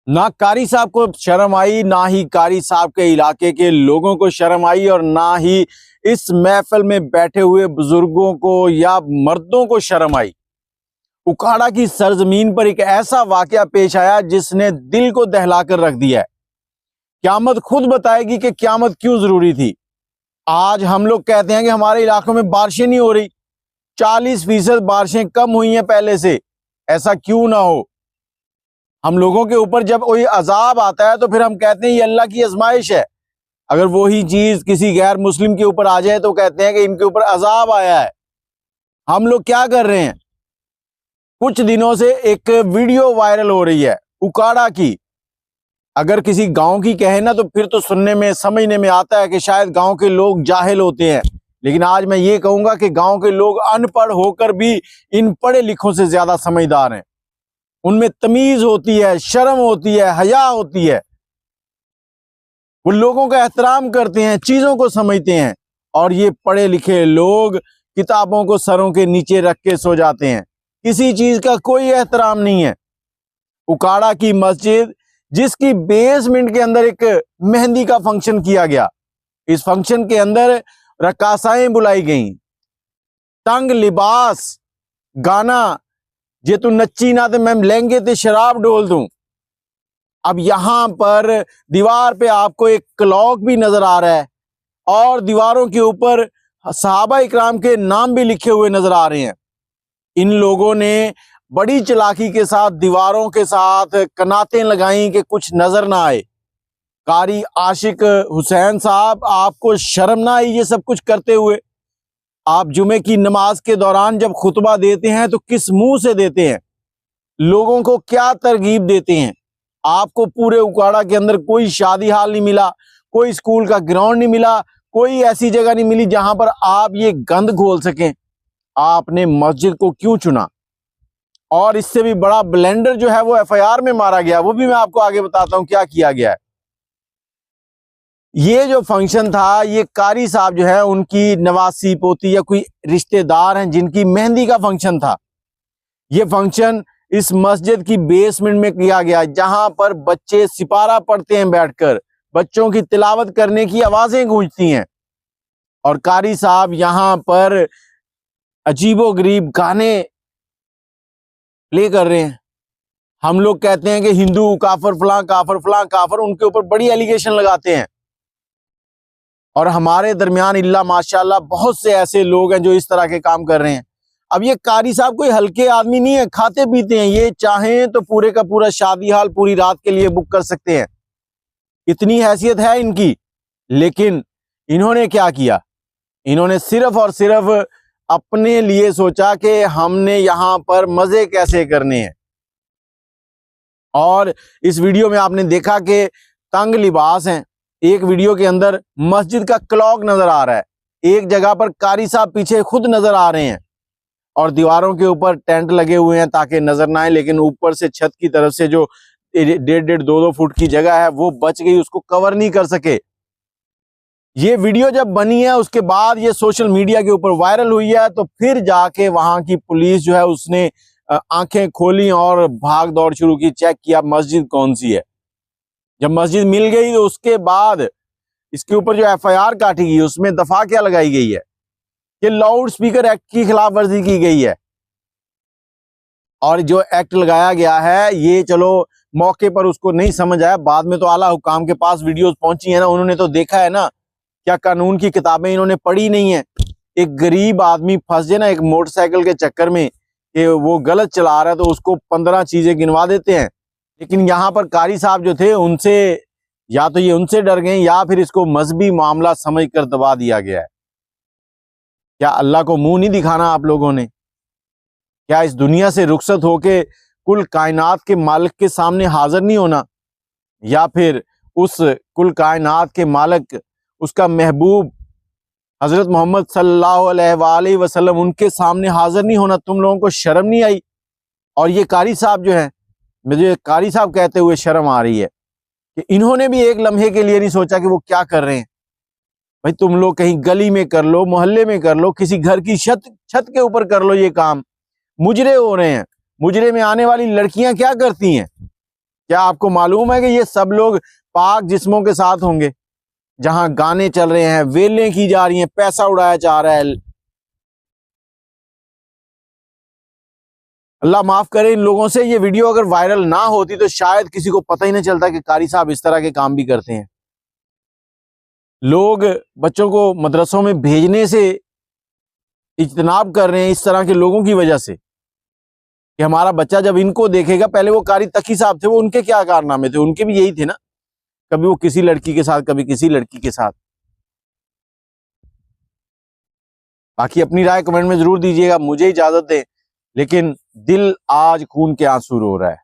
ना कारी साहब को शर्म आई, ना ही कारी साहब के इलाके के लोगों को शर्म आई और ना ही इस महफिल में बैठे हुए बुजुर्गों को या मर्दों को शर्म आई। उकाड़ा की सरजमीन पर एक ऐसा वाकया पेश आया जिसने दिल को दहला कर रख दिया है। क़यामत खुद बताएगी कि क़यामत क्यों जरूरी थी। आज हम लोग कहते हैं कि हमारे इलाकों में बारिशें नहीं हो रही, 40% बारिशें कम हुई हैं पहले से। ऐसा क्यों ना हो। हम लोगों के ऊपर जब कोई अजाब आता है तो फिर हम कहते हैं ये अल्लाह की आजमाइश है। अगर वही चीज किसी गैर मुस्लिम के ऊपर आ जाए तो कहते हैं कि इनके ऊपर अजाब आया है। हम लोग क्या कर रहे हैं, कुछ दिनों से एक वीडियो वायरल हो रही है उकाड़ा की। अगर किसी गांव की कहे ना तो फिर तो सुनने में समझने में आता है कि शायद गांव के लोग जाहिल होते हैं, लेकिन आज मैं ये कहूंगा कि गांव के लोग अनपढ़ होकर भी इन पढ़े लिखों से ज्यादा समझदार हैं। उनमें तमीज होती है, शर्म होती है, हया होती है। वो लोगों का एहतराम करते हैं, चीजों को समझते हैं। और ये पढ़े लिखे लोग किताबों को सरों के नीचे रख के सो जाते हैं, किसी चीज का कोई एहतराम नहीं है। उकाड़ा की मस्जिद जिसकी बेसमेंट के अंदर एक मेहंदी का फंक्शन किया गया, इस फंक्शन के अंदर रकासाएं बुलाई गईं, तंग लिबास, गाना, जे तू नच्ची ना तो मैं लहंगे ते शराब डोल दूं। अब यहां पर दीवार पे आपको एक क्लॉक भी नजर आ रहा है और दीवारों के ऊपर सहाबा इकराम के नाम भी लिखे हुए नजर आ रहे हैं। इन लोगों ने बड़ी चालाकी के साथ दीवारों के साथ कनातें लगाई कि कुछ नजर ना आए। कारी आशिक हुसैन साहब, आपको शर्म ना आई ये सब कुछ करते हुए? आप जुमे की नमाज के दौरान जब खुतबा देते हैं तो किस मुंह से देते हैं, लोगों को क्या तरगीब देते हैं? आपको पूरे उकाड़ा के अंदर कोई शादी हाल नहीं मिला, कोई स्कूल का ग्राउंड नहीं मिला, कोई ऐसी जगह नहीं मिली जहां पर आप ये गंद घोल सकें। आपने मस्जिद को क्यों चुना? और इससे भी बड़ा ब्लेंडर जो है वो एफआईआर में मारा गया, वो भी मैं आपको आगे बताता हूं क्या किया गया है। ये जो फंक्शन था, ये कारी साहब जो है उनकी नवासी पोती या कोई रिश्तेदार हैं जिनकी मेहंदी का फंक्शन था। ये फंक्शन इस मस्जिद की बेसमेंट में किया गया, जहां पर बच्चे सिपारा पढ़ते हैं बैठकर, बच्चों की तिलावत करने की आवाजें गूंजती हैं और कारी साहब यहां पर अजीबोगरीब गाने प्ले कर रहे हैं। हम लोग कहते हैं कि हिंदू काफर फलां काफर फलां काफर, उनके ऊपर बड़ी एलिगेशन लगाते हैं। और हमारे दरमियान इल्ला माशाल्लाह बहुत से ऐसे लोग हैं जो इस तरह के काम कर रहे हैं। अब ये कारी साहब कोई हल्के आदमी नहीं है, खाते पीते हैं। ये चाहें तो पूरे का पूरा शादी हाल पूरी रात के लिए बुक कर सकते हैं, इतनी हैसियत है इनकी। लेकिन इन्होंने क्या किया, इन्होंने सिर्फ और सिर्फ अपने लिए सोचा कि हमने यहां पर मजे कैसे करने हैं। और इस वीडियो में आपने देखा कि तंग लिबास हैं। एक वीडियो के अंदर मस्जिद का क्लॉक नजर आ रहा है, एक जगह पर कारी साहब पीछे खुद नजर आ रहे हैं और दीवारों के ऊपर टेंट लगे हुए हैं ताकि नजर ना आए, लेकिन ऊपर से छत की तरफ से जो 1.5-2 फुट की जगह है वो बच गई, उसको कवर नहीं कर सके। ये वीडियो जब बनी है उसके बाद ये सोशल मीडिया के ऊपर वायरल हुई है, तो फिर जाके वहां की पुलिस जो है उसने आंखें खोली और भाग दौड़ शुरू की, चेक किया मस्जिद कौन सी है। जब मस्जिद मिल गई तो उसके बाद इसके ऊपर जो एफआईआर काटी गई उसमें दफा क्या लगाई गई है कि लाउड स्पीकर एक्ट की खिलाफ वर्जी की गई है। और जो एक्ट लगाया गया है ये चलो मौके पर उसको नहीं समझ आया, बाद में तो आला हुकाम के पास वीडियोस पहुंची है ना, उन्होंने तो देखा है ना। क्या कानून की किताबें इन्होंने पढ़ी नहीं है? एक गरीब आदमी फंस जाए ना एक मोटरसाइकिल के चक्कर में कि वो गलत चला रहा है तो उसको 15 चीजें गिनवा देते हैं। लेकिन यहाँ पर कारी साहब जो थे उनसे या तो ये उनसे डर गए या फिर इसको मजहबी मामला समझकर दबा दिया गया है। क्या अल्लाह को मुंह नहीं दिखाना आप लोगों ने? क्या इस दुनिया से रुखसत होके कुल कायनात के मालिक के सामने हाजिर नहीं होना? या फिर उस कुल कायनात के मालिक, उसका महबूब हजरत मोहम्मद सल्लल्लाहु अलैहि वसल्लम, उनके सामने हाजिर नहीं होना? तुम लोगों को शर्म नहीं आई? और ये कारी साहब जो है, मुझे कारी साहब कहते हुए शर्म आ रही है कि इन्होंने भी एक लम्हे के लिए नहीं सोचा कि वो क्या कर रहे हैं। भाई तुम लोग कहीं गली में कर लो, मोहल्ले में कर लो, किसी घर की छत के ऊपर कर लो ये काम। मुजरे हो रहे हैं। मुजरे में आने वाली लड़कियां क्या करती हैं? क्या आपको मालूम है कि ये सब लोग पाक जिस्मों के साथ होंगे, जहां गाने चल रहे हैं, वेलें की जा रही हैं, पैसा उड़ाया जा रहा है। अल्लाह माफ करे इन लोगों से। ये वीडियो अगर वायरल ना होती तो शायद किसी को पता ही नहीं चलता कि कारी साहब इस तरह के काम भी करते हैं। लोग बच्चों को मदरसों में भेजने से इज्तनाब कर रहे हैं इस तरह के लोगों की वजह से कि हमारा बच्चा जब इनको देखेगा, पहले वो कारी तकी साहब थे, वो उनके क्या कारनामे थे, उनके भी यही थे ना, कभी वो किसी लड़की के साथ, कभी किसी लड़की के साथ। बाकी अपनी राय कमेंट में जरूर दीजिएगा। मुझे इजाजत दें, लेकिन दिल आज खून के आंसू रो रहा है।